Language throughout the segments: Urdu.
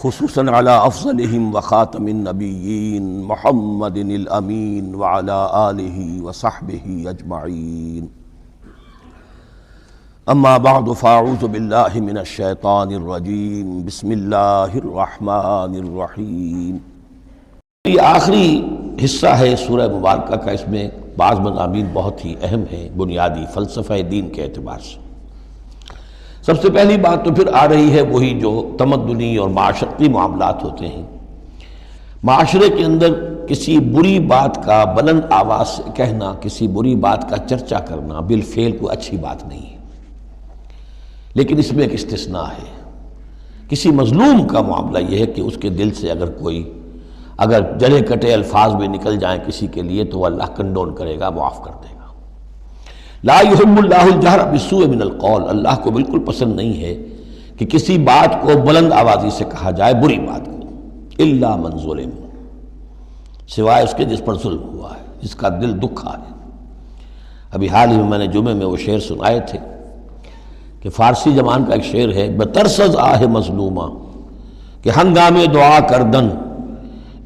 خصوصاً علی افضلہم وخاتم النبیین محمد الامین وعلی آلہ وصحبہ اجمعین اما بعد فاعوذ باللہ من الشیطان الرجیم بسم اللہ الرحمن الرحیم۔ یہ آخری حصہ ہے سورہ مبارکہ کا، اس میں بعض مضامین بہت ہی اہم ہیں بنیادی فلسفہ دین کے اعتبار سے۔ سب سے پہلی بات تو پھر آ رہی ہے وہی جو تمدنی اور معاشرتی معاملات ہوتے ہیں۔ معاشرے کے اندر کسی بری بات کا بلند آواز سے کہنا، کسی بری بات کا چرچا کرنا بالفعل کوئی اچھی بات نہیں ہے، لیکن اس میں ایک استثناء ہے۔ کسی مظلوم کا معاملہ یہ ہے کہ اس کے دل سے اگر جلے کٹے الفاظ بھی نکل جائیں کسی کے لیے تو وہ اللہ کنڈون کرے گا، معاف کر دے گا۔ لا يحب اللہ الجہر بالسوء من القول، اللہ کو بالکل پسند نہیں ہے کہ کسی بات کو بلند آوازی سے کہا جائے، بری بات کو، الا من ظلم، سوائے اس کے جس پر ظلم ہوا ہے، جس کا دل دکھا ہے۔ ابھی حال ہی میں نے جمعے میں وہ شعر سنائے تھے کہ فارسی زبان کا ایک شعر ہے، بترسز آہ مظلومہ کہ ہنگام دعا کردن،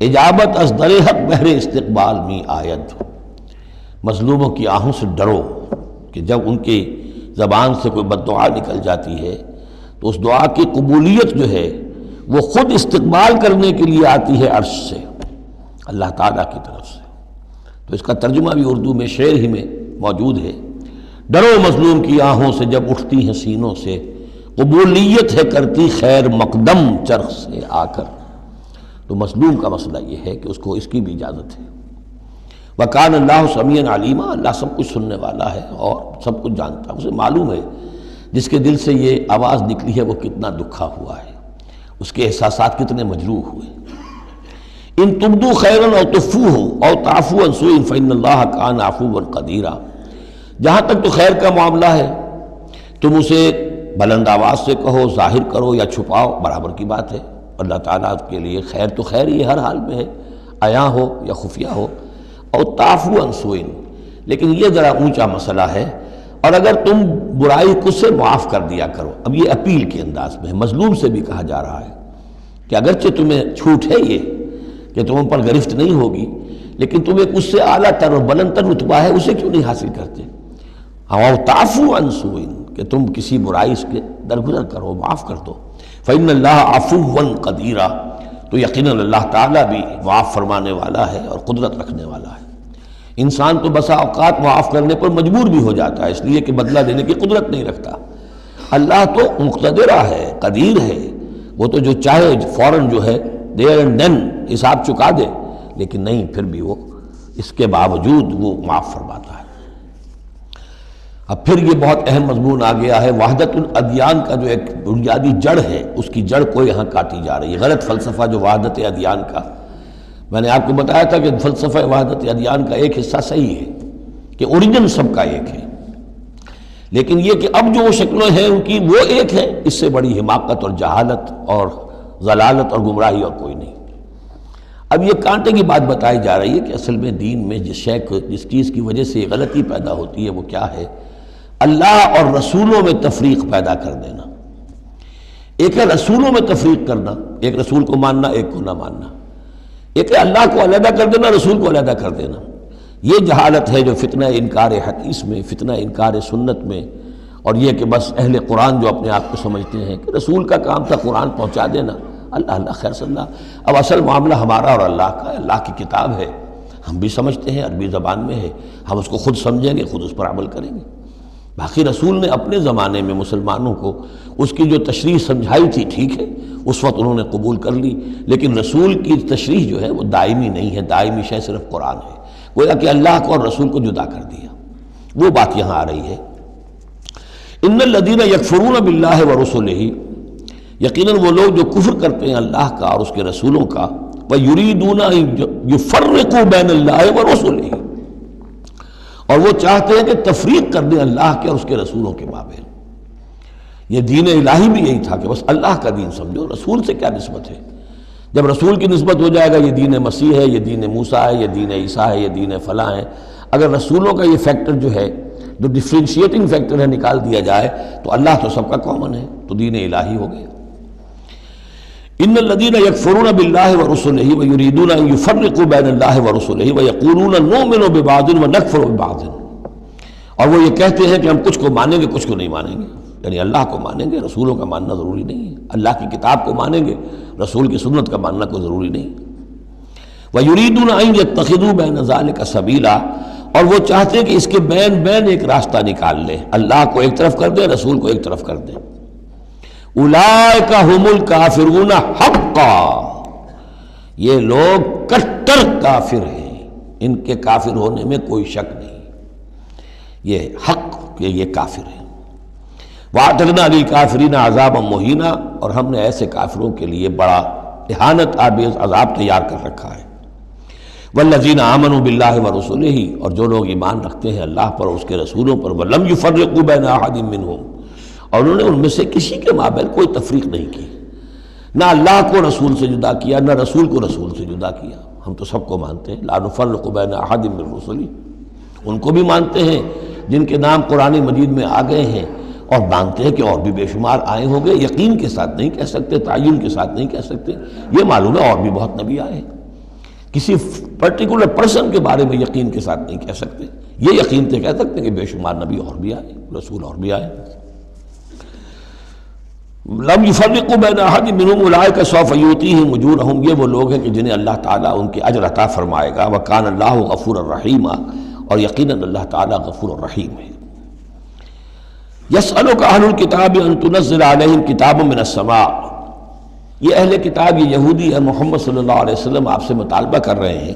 اجابت از در حق بہر استقبال می آید۔ مظلوموں کی آہوں سے ڈرو کہ جب ان کی زبان سے کوئی بد دعا نکل جاتی ہے تو اس دعا کی قبولیت جو ہے وہ خود استقبال کرنے کے لیے آتی ہے عرش سے، اللہ تعالیٰ کی طرف سے۔ تو اس کا ترجمہ بھی اردو میں شعر ہی میں موجود ہے، ڈرو مظلوم کی آہوں سے جب اٹھتی ہیں سینوں سے، قبولیت ہے کرتی خیر مقدم چرخ سے آ کر۔ تو مظلوم کا مسئلہ یہ ہے کہ اس کو اس کی بھی اجازت ہے۔ وَكَانَ اللَّهُ سَمِيعًا عَلِيمًا، اللہ سب کچھ سننے والا ہے اور سب کچھ جانتا ہے، اسے معلوم ہے جس کے دل سے یہ آواز نکلی ہے وہ کتنا دکھا ہوا ہے، اس کے احساسات کتنے مجروح ہوئے۔ ان تبدوا خیرا او تخفوہ او تعفوا عن سوء فإن اللہ کان عفوا قدیرا، جہاں تک تو خیر کا معاملہ ہے تم اسے بلند آواز سے کہو، ظاہر کرو یا چھپاؤ، برابر کی بات ہے۔ اللہ تعالیٰ کے لیے خیر تو خیر ہی ہر حال میں ہے، عیاں ہو یا خفیہ ہو۔ اور تعفو عن سوء، لیکن یہ ذرا اونچا مسئلہ ہے، اور اگر تم برائی کو سے معاف کر دیا کرو۔ اب یہ اپیل کے انداز میں ہے، مظلوم سے بھی کہا جا رہا ہے کہ اگرچہ تمہیں چھوٹ ہے یہ کہ تم ان پر گرفت نہیں ہوگی، لیکن تم ایک اس سے اعلیٰ تر اور بلند تر رتبہ ہے اسے کیوں نہیں حاصل کرتے؟ اور تعفو عن سوء، کہ تم کسی برائی کے درگزر کرو، معاف کر دو۔ فإن اللہ عفوا قدیرا، تو یقیناً اللہ تعالیٰ بھی معاف فرمانے والا ہے اور قدرت رکھنے والا ہے۔ انسان تو بسا اوقات معاف کرنے پر مجبور بھی ہو جاتا ہے، اس لیے کہ بدلہ دینے کی قدرت نہیں رکھتا۔ اللہ تو مقتدرہ ہے، قدیر ہے، وہ تو جو چاہے فوراً جو ہے دیر اینڈ دین حساب چکا دے، لیکن نہیں، پھر بھی وہ اس کے باوجود وہ معاف فرماتا ہے۔ اب پھر یہ بہت اہم مضمون آ گیا ہے، وحدت الادیان کا جو ایک بنیادی جڑ ہے، اس کی جڑ کو یہاں کاٹی جا رہی ہے۔ غلط فلسفہ جو وحدت ادیان کا، میں نے آپ کو بتایا تھا کہ فلسفہ وحدت ادیان کا ایک حصہ صحیح ہے کہ اوریجن سب کا ایک ہے، لیکن یہ کہ اب جو وہ شکلیں ہیں ان کی وہ ایک ہے، اس سے بڑی حماقت اور جہالت اور ضلالت اور گمراہی اور کوئی نہیں۔ اب یہ کانٹے کی بات بتائی جا رہی ہے کہ اصل میں دین میں جس چیز کی وجہ سے غلطی پیدا ہوتی ہے وہ کیا ہے؟ اللہ اور رسولوں میں تفریق پیدا کر دینا۔ ایک ہے رسولوں میں تفریق کرنا، ایک رسول کو ماننا ایک کو نہ ماننا، ایک ہے اللہ کو علیحدہ کر دینا، رسول کو علیحدہ کر دینا۔ یہ جہالت ہے جو فتنہ انکار حدیث میں، فتنہ انکار سنت میں، اور یہ کہ بس اہل قرآن جو اپنے آپ کو سمجھتے ہیں کہ رسول کا کام تھا قرآن پہنچا دینا، اللہ خیر صلی اللہ۔ اب اصل معاملہ ہمارا اور اللہ کا ہے، اللہ کی کتاب ہے، ہم بھی سمجھتے ہیں، عربی زبان میں ہے، ہم اس کو خود سمجھیں گے، خود اس پر عمل کریں گے۔ باقی رسول نے اپنے زمانے میں مسلمانوں کو اس کی جو تشریح سمجھائی تھی، ٹھیک ہے، اس وقت انہوں نے قبول کر لی، لیکن رسول کی تشریح جو ہے وہ دائمی نہیں ہے، دائمی شے صرف قرآن ہے، گویا کہ اللہ کو اور رسول کو جدا کر دیا۔ وہ بات یہاں آ رہی ہے، ان الذین یکفرون باللہ ورسلہ، یقیناً وہ لوگ جو کفر کرتے ہیں اللہ کا اور اس کے رسولوں کا، وَيُرِيدُونَ أَن يُفَرِّقُوا بَيْنَ اللَّهِ وَرُسُلِهِ، اور وہ چاہتے ہیں کہ تفریق کر دیں اللہ کے اور اس کے رسولوں کے مابین۔ یہ دین الہی بھی یہی تھا کہ بس اللہ کا دین سمجھو، رسول سے کیا نسبت ہے؟ جب رسول کی نسبت ہو جائے گا یہ دین مسیح ہے، یہ دین موسیٰ ہے، یہ دین عیسیٰ ہے، یہ دین فلاں ہے، اگر رسولوں کا یہ فیکٹر جو ہے جو ڈفرینشیٹنگ فیکٹر ہے نکال دیا جائے تو اللہ تو سب کا کامن ہے، تو دین الہی ہو گیا۔ ان الذین یکفرون باللہ ورسلہ ویریدون ان یفرقوا بین اللہ ورسلہ ویقولون نؤمن ببعض ونکفر ببعض، اور وہ یہ کہتے ہیں کہ ہم کچھ کو مانیں گے کچھ کو نہیں مانیں گے، یعنی اللہ کو مانیں گے، رسولوں کا ماننا ضروری نہیں ہے، اللہ کی کتاب کو مانیں گے، رسول کی سنت کا ماننا کوئی ضروری نہیں۔ وَيُرِيدُونَ أَن يَتَّخِذُوا بَيْنَ ذَلِكَ سَبِيلًا، اور وہ چاہتے ہیں کہ اس کے بین بین ایک راستہ نکال لیں، اللہ کو ایک طرف کر دیں، رسول کو ایک طرف کر دیں۔ أُولَٰئِكَ هُمُ الْكَافِرُونَ حَقًّا، یہ لوگ کٹر کافر ہیں، ان کے کافر ہونے میں کوئی شک نہیں، یہ حق کہ یہ کافر ہیں۔ وَأَعْتَدْنَا لِلْكَافِرِينَ عَذَابًا مُهِينًا، اور ہم نے ایسے کافروں کے لیے بڑا اہانت آمیز عذاب تیار کر رکھا ہے۔ والذین آمنوا باللہ ورسلہ، اور جو لوگ ایمان رکھتے ہیں اللہ پر اور اس کے رسولوں پر، ولم یفرقوا بین احد منہم، اور انہوں نے ان میں سے کسی کے مابین کوئی تفریق نہیں کی، نہ اللہ کو رسول سے جدا کیا نہ رسول کو رسول سے جدا کیا، ہم تو سب کو مانتے ہیں، لا نفرق بین احد من رسلہ، ان کو بھی مانتے ہیں جن کے نام قرآن مجید میں آ گئے ہیں، اور مانتے ہیں کہ اور بھی بے شمار آئے ہوں گے، یقین کے ساتھ نہیں کہہ سکتے، تعین کے ساتھ نہیں کہہ سکتے، یہ معلوم ہے اور بھی بہت نبی آئے ہیں، کسی پرٹیکولر پرسن کے بارے میں یقین کے ساتھ نہیں کہہ سکتے، یہ یقین سے کہہ سکتے کہ بے شمار نبی اور بھی آئے، رسول اور بھی آئے۔ لم یفرقوا بین احد منہم اولئک سوف یؤتیہم اجورہم، یہ وہ لوگ ہیں کہ جنہیں اللہ تعالیٰ ان کے اجر عطا فرمائے گا، وکان اللہ غفورا رحیما، اور یقیناً اللہ تعالیٰ غفور الرحیم ہے۔ یسألک اہل الکتاب ان تنزل علیہم کتاب من السماء، یہ اہل کتاب، یہ یہودی ہے، محمد صلی اللہ علیہ وسلم آپ سے مطالبہ کر رہے ہیں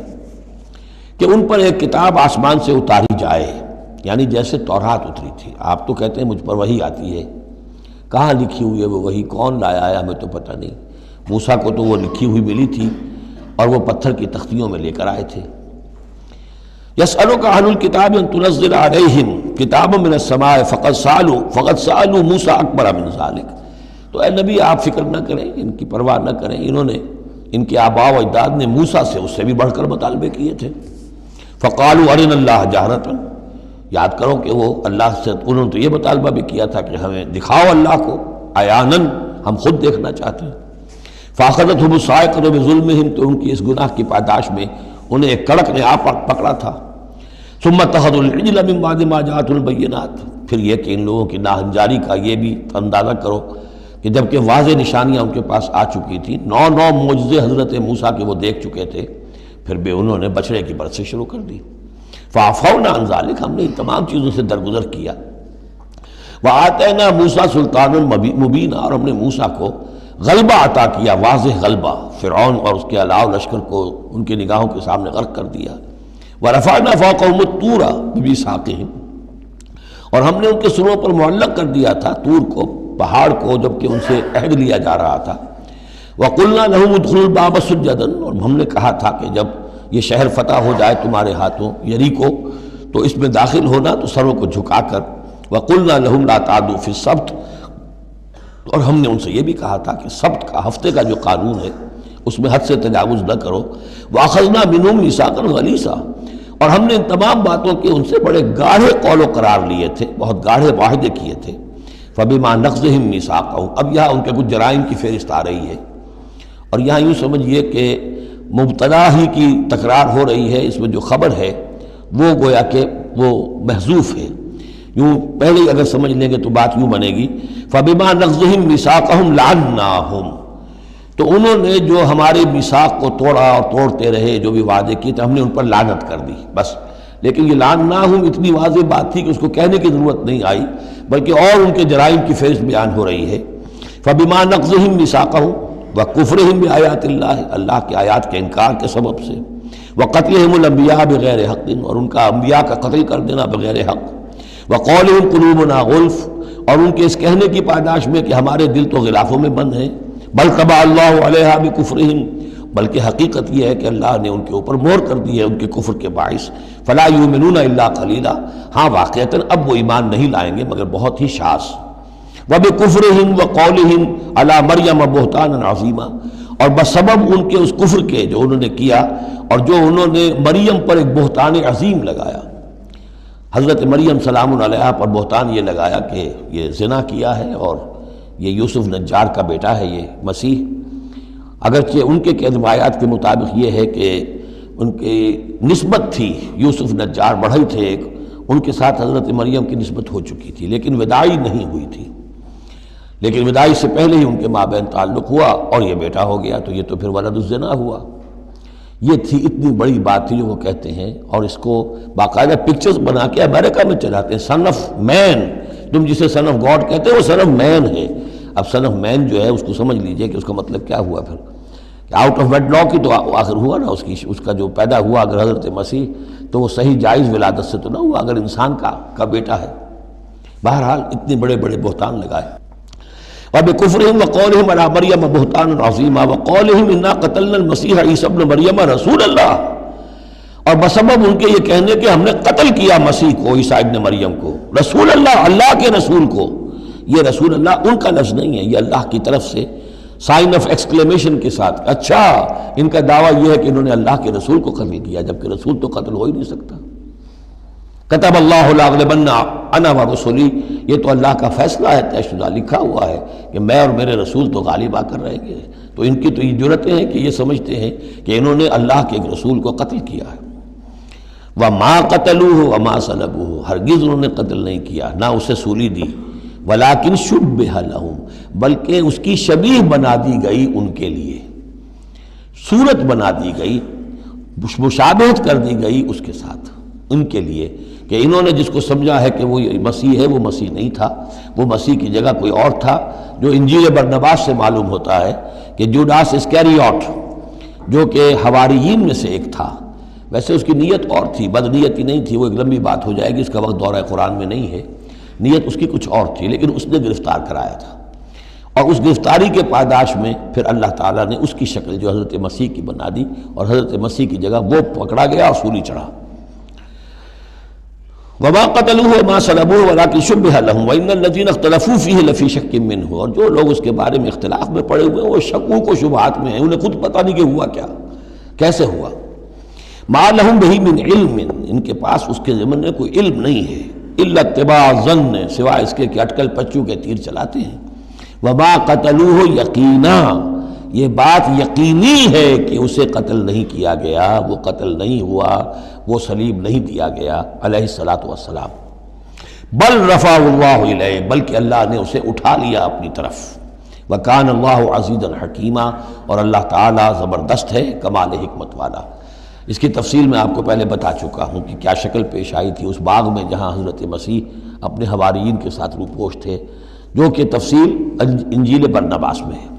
کہ ان پر ایک کتاب آسمان سے اتاری جائے، یعنی جیسے تورات اتری تھی۔ آپ تو کہتے ہیں مجھ پر وحی آتی ہے، کہاں لکھی ہوئی ہے وہ وحی، کون لایا ہے ہمیں تو پتہ نہیں، موسیٰ کو تو وہ لکھی ہوئی ملی تھی اور وہ پتھر کی تختیوں میں لے کر آئے تھے۔ یسألک اہل الکتاب ان تنزل علیہم کتاب من السماء فقد سألوا موسیٰ اکبر من ذلک، تو اے نبی آپ فکر نہ کریں، ان کی پرواہ نہ کریں، انہوں نے، ان کے آباء و اجداد نے موسیٰ سے اس سے بھی بڑھ کر مطالبے کیے تھے۔ فقالوا ارنا اللہ جہرۃ، یاد کرو کہ وہ اللہ سے، انہوں نے تو یہ مطالبہ بھی کیا تھا کہ ہمیں دکھاؤ اللہ کو عیاناً، ہم خود دیکھنا چاہتے ہیں۔ فاخذتهم الصاعقۃ بظلمہم، تو ان کی اس گناہ کی پاداش میں انہیں ایک کڑک نے آ پکڑا تھا۔ ثم اتخذوا العجل من بعد ما جاءتهم البینات، پھر یہ کہ ان لوگوں کی ناہنجاری کا یہ بھی اندازہ کرو کہ جبکہ واضح نشانیاں ان کے پاس آ چکی تھیں، 9 معجزے حضرت موسیٰ کے وہ دیکھ چکے تھے، پھر بھی انہوں نے بچڑے کی برت سے شروع کر دی۔ فعفونا عن ذلک، ہم نے ان تمام چیزوں سے درگزر کیا۔ وآتینا موسیٰ سلطان مبین، اور ہم نے موسیٰ کو غلبہ عطا کیا، واضح غلبہ، فرعون اور اس کے علاوہ لشکر کو ان کی نگاہوں کے سامنے غرق کر دیا۔ ورفعنا فوقهم الطور بميثاقهم، اور ہم نے ان کے سروں پر معلق کر دیا تھا طور کو، پہاڑ کو، جبکہ ان سے عہد لیا جا رہا تھا۔ وقلنا لهم ادخلوا الباب سجدا، اور ہم نے کہا تھا کہ جب یہ شہر فتح ہو جائے تمہارے ہاتھوں، یریکو، تو اس میں داخل ہونا تو سروں کو جھکا کر۔ وقلنا لهم لا تعدوا في السبت، اور ہم نے ان سے یہ بھی کہا تھا کہ سبت کا، ہفتے کا جو قانون ہے اس میں حد سے تجاوز نہ کرو۔ واخذنا منهم ميثاقا غليظا، اور ہم نے ان تمام باتوں کے ان سے بڑے گاڑھے قول و قرار لیے تھے، بہت گاڑھے معاہدے کیے تھے۔ فبما نقضهم ميثاقهم، اب یہاں ان کے کچھ جرائم کی فہرست آ رہی ہے، اور یہاں یوں سمجھیے کہ مبتدا ہی کی تکرار ہو رہی ہے، اس میں جو خبر ہے وہ گویا کہ وہ محذوف ہے، یوں پہلے اگر سمجھ لیں گے تو بات یوں بنے گی، فبما نقضهم ميثاقهم لعناهم، تو انہوں نے جو ہمارے میثاق کو توڑا اور توڑتے رہے، جو بھی وعدے کیے تھے، ہم نے ان پر لعنت کر دی بس۔ لیکن یہ لعناہم اتنی واضح بات تھی کہ اس کو کہنے کی ضرورت نہیں آئی، بلکہ اور ان کے جرائم کی فہرست بیان ہو رہی ہے۔ فبما نقضهم ميثاقهم وکفرهم بآیات اللہ، اللہ کی آیات کے انکار کے سبب سے، وقتلهم الانبیاء بغیر حق، اور ان کا انبیاء کا قتل کر دینا بغیر حق، وقولهم قلوبنا غلف، اور ان کے اس کہنے کی پاداش میں کہ ہمارے دل تو غلافوں میں بند ہیں، بل طبع اللہ علیہا بکفرہم، بلکہ حقیقت یہ ہے کہ اللہ نے ان کے اوپر مہر کر دی ہے ان کے کفر کے باعث۔ فلا یؤمنون الا قلیلا، ہاں واقعتاً اب وہ ایمان نہیں لائیں گے مگر بہت ہی شاذ۔ وبکفرہم وقولہم علی مریم بہتانا عظیما، اور بسبب ان کے اس کفر کے جو انہوں نے کیا اور جو انہوں نے مریم پر ایک بہتان عظیم لگایا، حضرت مریم سلام علیہا پر بہتان یہ لگایا کہ یہ زنا کیا ہے اور یہ یوسف نجار کا بیٹا ہے یہ مسیح، اگرچہ ان کے روایات کے مطابق یہ ہے کہ ان کی نسبت تھی، یوسف نجار بڑھئی تھے ایک، ان کے ساتھ حضرت مریم کی نسبت ہو چکی تھی، لیکن وداعی نہیں ہوئی تھی، لیکن وداعی سے پہلے ہی ان کے مابین تعلق ہوا اور یہ بیٹا ہو گیا، تو یہ تو پھر ولد الزنا ہوا۔ یہ تھی اتنی بڑی بات تھی جو وہ کہتے ہیں، اور اس کو باقاعدہ پکچرز بنا کے امریکہ میں چلاتے ہیں، سن آف مین، تم جسے سن آف گاڈ کہتے ہیں وہ سن آف مین ہے۔ اب سن آف مین جو ہے اس کو سمجھ لیجئے کہ اس کا مطلب کیا ہوا پھر، کہ آؤٹ آف ویڈ لاک ہی تو آخر ہوا نا، اس کا جو پیدا ہوا اگر حضرت مسیح تو وہ صحیح جائز ولادت سے تو نہ ہوا، اگر انسان کا بیٹا ہے۔ بہرحال اتنے بڑے بڑے بہتان لگائے۔ وَبِكُفْرِهِمْ وَقَوْلِهِمْ عَلَىٰ مَرْيَمَ بُهْتَانًا عَظِيمًا وَقَوْلِهِمْ إِنَّا قَتَلْنَا الْمَسِيحَ عِيسَى ابْنَ مَرْيَمَ رَسُولَ اللَّهِ، اور بسبب ان کے یہ کہنے کہ ہم نے قتل کیا مسیح کو، عیسیٰ ابن مریم کو، رسول اللہ، اللہ کے رسول کو۔ یہ رسول اللہ ان کا لفظ نہیں ہے، یہ اللہ کی طرف سے سائن آف ایکسکلیمیشن کے ساتھ، اچھا ان کا دعویٰ یہ ہے کہ انہوں نے اللہ کے رسول کو قتل کیا، جبکہ رسول تو قتل ہو ہی نہیں سکتا۔ کتب اللہ لأغلبن انا ورسلی، یہ تو اللہ کا فیصلہ ہے، طے شدہ لکھا ہوا ہے کہ میں اور میرے رسول تو غالب آ کر رہیں گے۔ تو ان کی تو یہ جرتیں ہیں کہ یہ سمجھتے ہیں کہ انہوں نے اللہ کے ایک رسول کو قتل کیا ہے۔ وما قتلوہ وما صلبوہ، ہرگز انہوں نے قتل نہیں کیا، نہ اسے سولی دی، ولیکن شبہ لہم، بلکہ اس کی شبیہ بنا دی گئی ان کے لیے، صورت بنا دی گئی، مشابہت کر دی گئی اس کے ساتھ ان کے لیے، کہ انہوں نے جس کو سمجھا ہے کہ وہ مسیح ہے، وہ مسیح نہیں تھا، وہ مسیح کی جگہ کوئی اور تھا، جو انجیل برنباس سے معلوم ہوتا ہے کہ جوڈاس اسکیریوٹ جو کہ حواریین میں سے ایک تھا، ویسے اس کی نیت اور تھی، بد نیتی نہیں تھی، وہ ایک لمبی بات ہو جائے گی، اس کا وقت دورہ قرآن میں نہیں ہے، نیت اس کی کچھ اور تھی، لیکن اس نے گرفتار کرایا تھا، اور اس گرفتاری کے پاداش میں پھر اللہ تعالیٰ نے اس کی شکل جو حضرت مسیح کی بنا دی، اور حضرت مسیح کی جگہ وہ پکڑا گیا اور سولی چڑھا۔ وما قتلوه وما صلبوه ولكن شبه لهم وان الذين اختلفوا فيه لفي شك منه، اور جو لوگ اس کے بارے میں اختلاف میں پڑے ہوئے ہیں وہ شکوک و شبہات میں ہیں، انہیں خود پتہ نہیں کہ ہوا کیا، کیسے ہوا۔ ما لهم به من علم، ان کے پاس اس کے ضمن میں کوئی علم نہیں ہے، الا اتباع الظن، سوائے اس کے کہ اٹکل پچو کے تیر چلاتے ہیں۔ وما قتلوه یقینا، یہ بات یقینی ہے کہ اسے قتل نہیں کیا گیا، وہ قتل نہیں ہوا، وہ صلیب نہیں دیا گیا علیہ الصلاۃ والسلام، بل رفع اللہ الیہ، بلکہ اللہ نے اسے اٹھا لیا اپنی طرف۔ وکان اللہ عزیزا حکیما، اور اللہ تعالیٰ زبردست ہے، کمال حکمت والا۔ اس کی تفصیل میں آپ کو پہلے بتا چکا ہوں کہ کیا شکل پیش آئی تھی اس باغ میں جہاں حضرت مسیح اپنے حواریین کے ساتھ روپوش تھے، جو کہ تفصیل انجیل برنباس میں ہے۔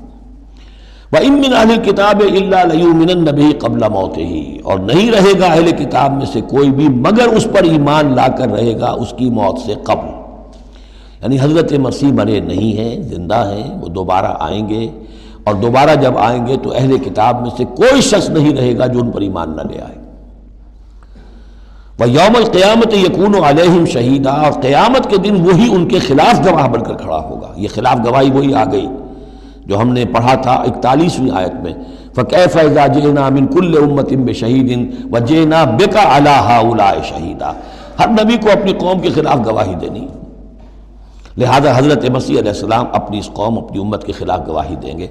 وَإِن مِّنْ أَهْلِ الْكِتَابِ إِلَّا لَيُؤْمِنَنَّ بِهِ قَبْلَ مَوْتِهِ، اور نہیں رہے گا اہل کتاب میں سے کوئی بھی مگر اس پر ایمان لا کر رہے گا اس کی موت سے قبل، یعنی حضرت مسیح مرے نہیں ہیں، زندہ ہیں، وہ دوبارہ آئیں گے، اور دوبارہ جب آئیں گے تو اہل کتاب میں سے کوئی شخص نہیں رہے گا جو ان پر ایمان نہ لے آئے۔ وَيَوْمَ الْقِيَامَةِ يَكُونُ عَلَيْهِمْ شَهِيدًا، اور قیامت کے دن وہی ان کے خلاف گواہ بن کر کھڑا ہوگا۔ یہ خلاف گواہی وہی آ گئی جو ہم نے پڑھا تھا 41ویں آیت میں، فَكَيْفَ إِذَا جِئْنَا مِن كُلِّ أُمَّةٍ بِشَهِيدٍ وَجِئْنَا بِكَ عَلَىٰ هَٰؤُلَاءِ شَهِيدًا، ہر نبی کو اپنی قوم کے خلاف گواہی دینی، لہذا حضرت مسیح علیہ السلام اپنی اس قوم، اپنی امت کے خلاف گواہی دیں گے۔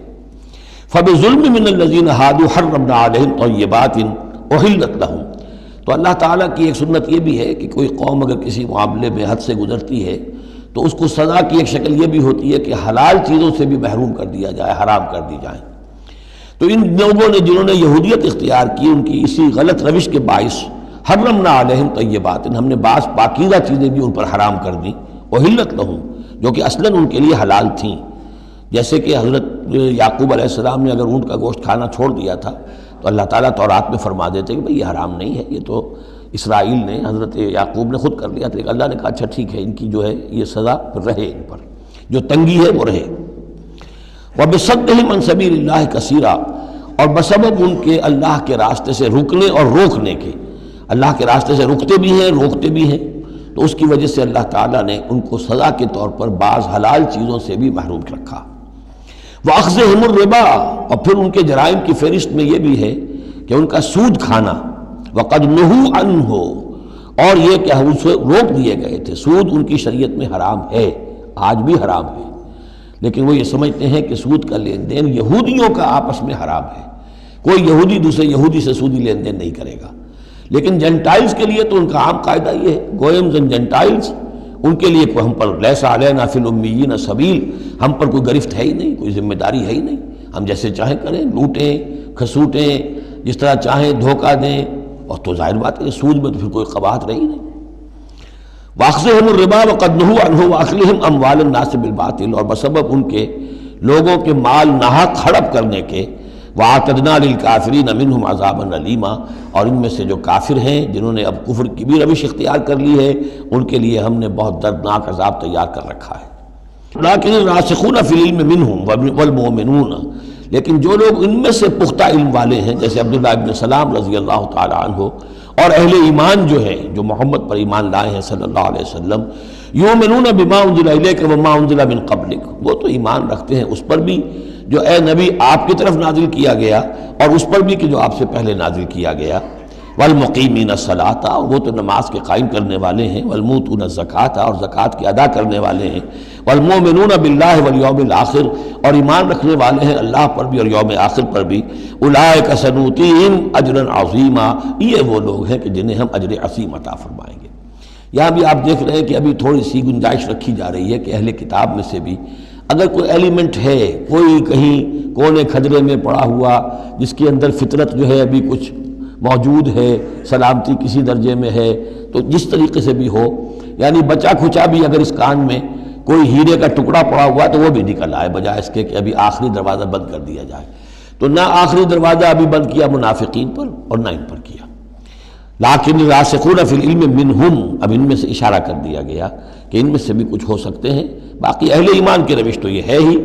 فَبِظُلْمٍ مِّنَ الَّذِينَ هَادُوا حَرَّمْنَا عَلَيْهِمْ طَيِّبَاتٍ أُحِلَّتْ لَهُمْ، تو اللہ تعالیٰ کی ایک سنت یہ بھی ہے کہ کوئی قوم اگر کسی معاملے میں حد سے گزرتی ہے تو اس کو سزا کی ایک شکل یہ بھی ہوتی ہے کہ حلال چیزوں سے بھی محروم کر دیا جائے، حرام کر دی جائیں۔ تو ان لوگوں نے جنہوں نے یہودیت اختیار کی، ان کی اسی غلط روش کے باعث حرمنا علیہم طیبات، ہم نے بعض پاکیزہ چیزیں بھی ان پر حرام کر دیں، احلت لہم، جو کہ اصلاً ان کے لیے حلال تھیں، جیسے کہ حضرت یعقوب علیہ السلام نے اگر اونٹ کا گوشت کھانا چھوڑ دیا تھا تو اللہ تعالیٰ تورات میں فرما دیتے کہ بھئی یہ حرام نہیں ہے، یہ تو اسرائیل نے، حضرت یعقوب نے خود کر لیا تھا، لیکن اللہ نے کہا اچھا ٹھیک ہے، ان کی جو ہے یہ سزا رہے، ان پر جو تنگی ہے وہ رہے۔ وَبِصَدِّهِمْ عَنْ سَبِيلِ اللَّهِ كَثِيرًا، اور بسبب ان کے اللہ کے راستے سے رکنے اور روکنے کے، اللہ کے راستے سے رکتے بھی ہیں، روکتے بھی ہیں، تو اس کی وجہ سے اللہ تعالیٰ نے ان کو سزا کے طور پر بعض حلال چیزوں سے بھی محروم رکھا۔ وَأَخْذِهِمُ الرِّبَا، اور پھر ان کے جرائم کی فہرست میں یہ بھی ہے کہ ان کا سود کھانا، وَقَدْ نُهُوا عَنْهُ، اور یہ کہ اسے روک دیے گئے تھے، سود ان کی شریعت میں حرام ہے، آج بھی حرام ہے، لیکن وہ یہ سمجھتے ہیں کہ سود کا لین دین یہودیوں کا آپس میں حرام ہے، کوئی یہودی دوسرے یہودی سے سودی لین دین نہیں کرے گا۔ لیکن جنٹائلز کے لیے تو ان کا عام قاعدہ یہ ہے، گوئمز اینڈ جنٹائلز، ان کے لیے کوئی ہم پر لیس علینا فی الامیین سبیل، ہم پر کوئی گرفت ہے ہی نہیں، کوئی ذمہ داری ہے ہی نہیں، ہم جیسے چاہیں کریں، لوٹیں کھسوٹیں، جس طرح چاہیں دھوکہ دیں، اور تو ظاہر بات ہے سود میں تو پھر کوئی قباحت رہی نہیں۔ وَأَخْذِهِمُ الرِّبَا وَقَدْ نُهُوا عَنْهُ وَأَكْلِهِمْ أَمْوَالَ النَّاسِ بِالْبَاطِلِ، اور بسبب ان کے لوگوں کے مال ناحق ہڑپ کرنے کے، وَأَعْتَدْنَا لِلْكَافِرِينَ مِنْهُمْ عَذَابًا أَلِيمًا، اور ان میں سے جو کافر ہیں جنہوں نے اب کفر کی بھی روش اختیار کر لی ہے، ان کے لیے ہم نے بہت دردناک عذاب تیار کر رکھا ہے۔ لَٰكِنِ الرَّاسِخُونَ فِي الْعِلْمِ مِنْهُمْ وَالْمُؤْمِنُونَ، لیکن جو لوگ ان میں سے پختہ علم والے ہیں جیسے عبداللہ ابن سلام رضی اللہ تعالی عنہ، اور اہل ایمان جو ہے جو محمد پر ایمان لائے ہیں صلی اللہ علیہ وسلم، یؤمنون بما انزل الیک وما انزل من قبلک، وہ تو ایمان رکھتے ہیں اس پر بھی جو اے نبی آپ کی طرف نازل کیا گیا، اور اس پر بھی کہ جو آپ سے پہلے نازل کیا گیا، والمقیمین الصلاۃ، اور وہ تو نماز کے قائم کرنے والے ہیں، والموتون الزکاۃ، اور زکوٰۃ کے ادا کرنے والے ہیں، والمؤمنون باللہ والیوم الآخر، اور ایمان رکھنے والے ہیں اللہ پر بھی اور یوم آخر پر بھی، اولئک سنؤتیہم اجرا عظیما، یہ وہ لوگ ہیں کہ جنہیں ہم اجر عظیم عطا فرمائیں گے۔ یہاں بھی آپ دیکھ رہے ہیں کہ ابھی تھوڑی سی گنجائش رکھی جا رہی ہے کہ اہل کتاب میں سے بھی اگر کوئی ایلیمنٹ ہے، کوئی کہیں کونے کھجرے میں پڑا ہوا جس کے اندر فطرت جو ہے ابھی کچھ موجود ہے، سلامتی کسی درجے میں ہے، تو جس طریقے سے بھی ہو، یعنی بچا کھچا بھی اگر اس کان میں کوئی ہیرے کا ٹکڑا پڑا ہوا تو وہ بھی نکل آئے، بجائے اس کے کہ ابھی آخری دروازہ بند کر دیا جائے، تو نہ آخری دروازہ ابھی بند کیا منافقین پر اور نہ ان پر کیا۔ لیکن راسخون فی العلم منہم، اب ان میں سے اشارہ کر دیا گیا کہ ان میں سے بھی کچھ ہو سکتے ہیں، باقی اہل ایمان کی روش تو یہ ہے ہی،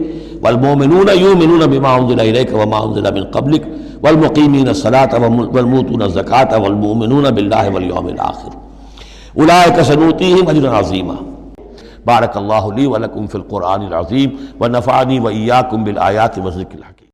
والمؤمنون یؤمنون بما انزل الیک وما انزل من قبلک والمقیمین الصلاۃ والموتون الزکاۃ والمؤمنون باللہ والیوم الآخر اولئک سنؤتیہم اجرا عظیما۔ بارک اللہ لی ولکم فی القرآن العظیم ونفعنی وإیاکم بالآیات والذکر الحکیم۔